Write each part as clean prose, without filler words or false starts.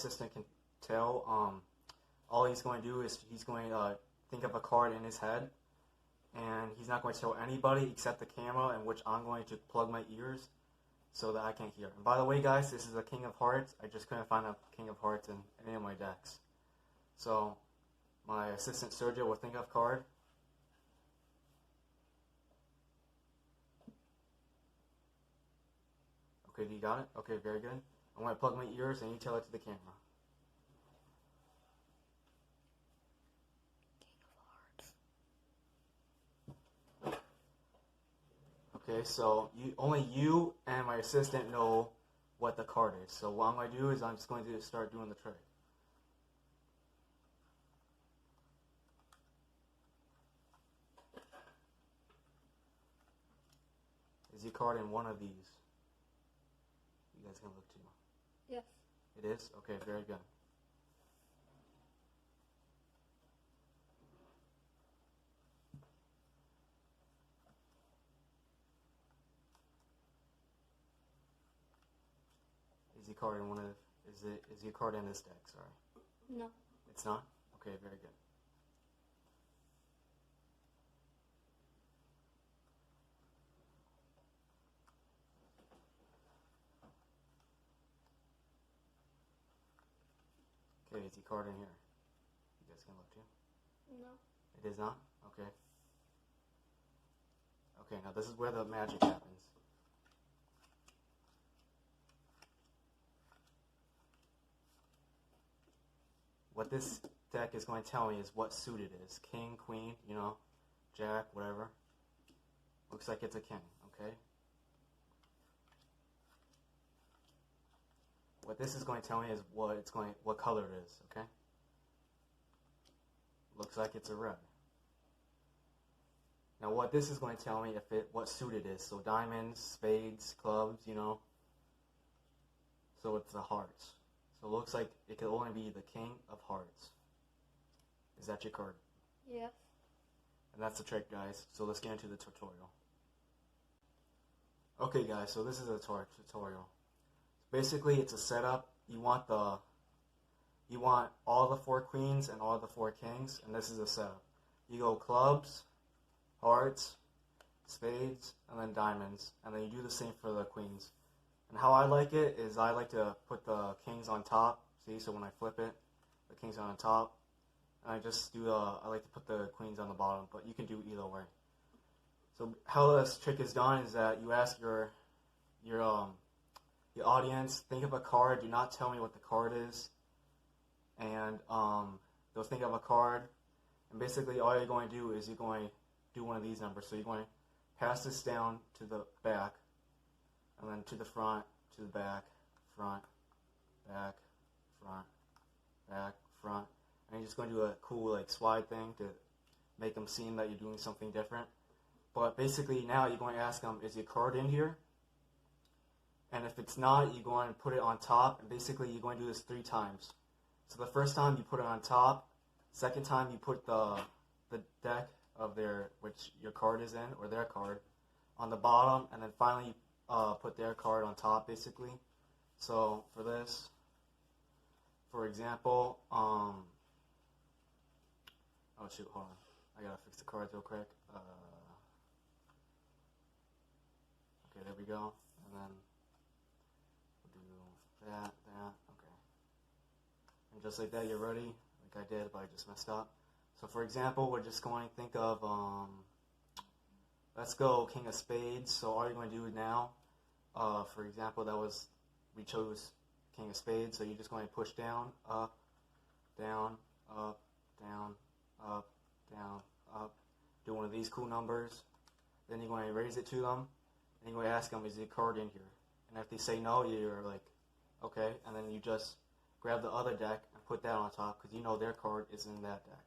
assistant can tell, all he's going to do is he's going to think of a card in his head, and he's not going to tell anybody except the camera, in which I'm going to plug my ears so that I can't hear. And by the way, guys, this is a King of Hearts. I just couldn't find a King of Hearts in any of my decks. So my assistant Sergio will think of a card. Okay, you got it? Okay, very good. I'm going to plug my ears and you tell it to the camera. Okay, so only you and my assistant know what the card is. So what I'm going to do is I'm just going to start doing the trick. Is your card in one of these? You guys can look too. Yes. It is? Okay, very good. Is your card in one of is your card in this deck, sorry? No. It's not? Okay, very good. Okay, is your card in here? You guys can look too? No. It is not? Okay. Okay, now this is where the magic happens. What this deck is going to tell me is what suit it is. King, queen, you know, jack, whatever. Looks like it's a king, okay? What this is going to tell me is what color it is, okay? Looks like it's a red. Now what this is going to tell me what suit it is. So diamonds, spades, clubs, you know. So it's the hearts. So it looks like it could only be the King of Hearts. Is that your card? Yes. And that's the trick, guys. So let's get into the tutorial. Okay, guys, so this is a tutorial. Basically, it's a setup. You want all the 4 queens and all the 4 kings, and this is a setup. You go clubs, hearts, spades, and then diamonds, and then you do the same for the queens. And how I like it is I like to put the kings on top. See, so when I flip it, the kings are on top. And I just do I like to put the queens on the bottom, but you can do either way. So how this trick is done is that you ask your audience, think of a card. Do not tell me what the card is. And they'll think of a card. And basically all you're going to do is you're going to do one of these numbers. So you're going to pass this down to the back, and then to the front, to the back, front, back, front, back, front. And you're just going to do a cool like slide thing to make them seem that you're doing something different. But basically now you're going to ask them, is your card in here? And if it's not, you're going to put it on top. And basically you're going to do this 3 times. So the first time you put it on top. Second time you put the deck of which your card is in, or their card, on the bottom. And then finally put their card on top, basically. So for this, for example, oh shoot, hold on, I gotta fix the cards real quick. Okay, there we go, and then we'll do that, okay. And just like that, you're ready, like I did, but I just messed up. So for example, we're just going to think of, let's go King of Spades. So all you're going to do now, for example, we chose King of Spades, so you're just going to push down, up, down, up, down, up, down, up. Do one of these cool numbers. Then you're going to raise it to them, and you're going to ask them, is your card in here? And if they say no, you're like, okay, and then you just grab the other deck and put that on top, because you know their card is in that deck.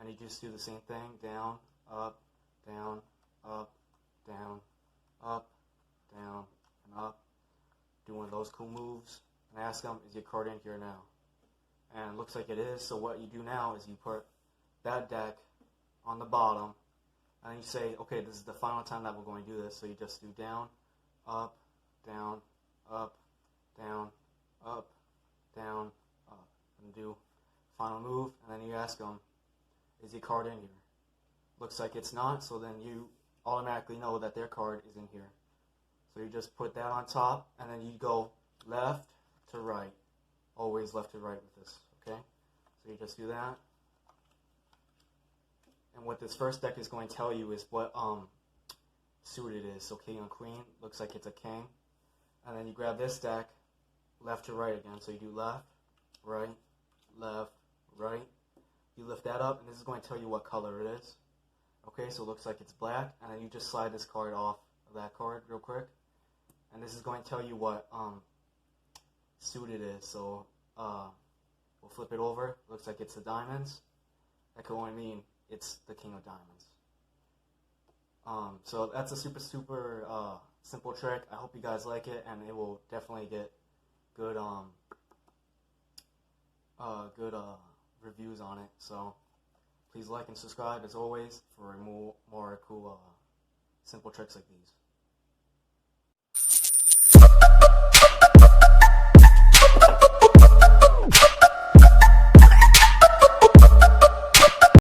And you just do the same thing, down, up, down, up, down, up, down, and up. Do one of those cool moves, and ask them, is your card in here now? And it looks like it is, so what you do now is you put that deck on the bottom, and you say, okay, this is the final time that we're going to do this, so you just do down, up, down, up, down, up, down, up. do final move, and then you ask them, is your card in here? Looks like it's not, so then you automatically know that their card is in here. So you just put that on top, and then you go left to right. Always left to right with this, okay? So you just do that. And what this first deck is going to tell you is what suit it is. So king and queen, looks like it's a king. And then you grab this deck, left to right again. So you do left, right, right. You lift that up, and this is going to tell you what color it is. Okay, so it looks like it's black, and then you just slide this card off of that card real quick. And this is going to tell you what suit it is. So we'll flip it over. Looks like it's the diamonds. That could only mean it's the king of diamonds. So that's a super simple trick. I hope you guys like it, and it will definitely get good reviews on it. So please like and subscribe as always for more cool simple tricks like these.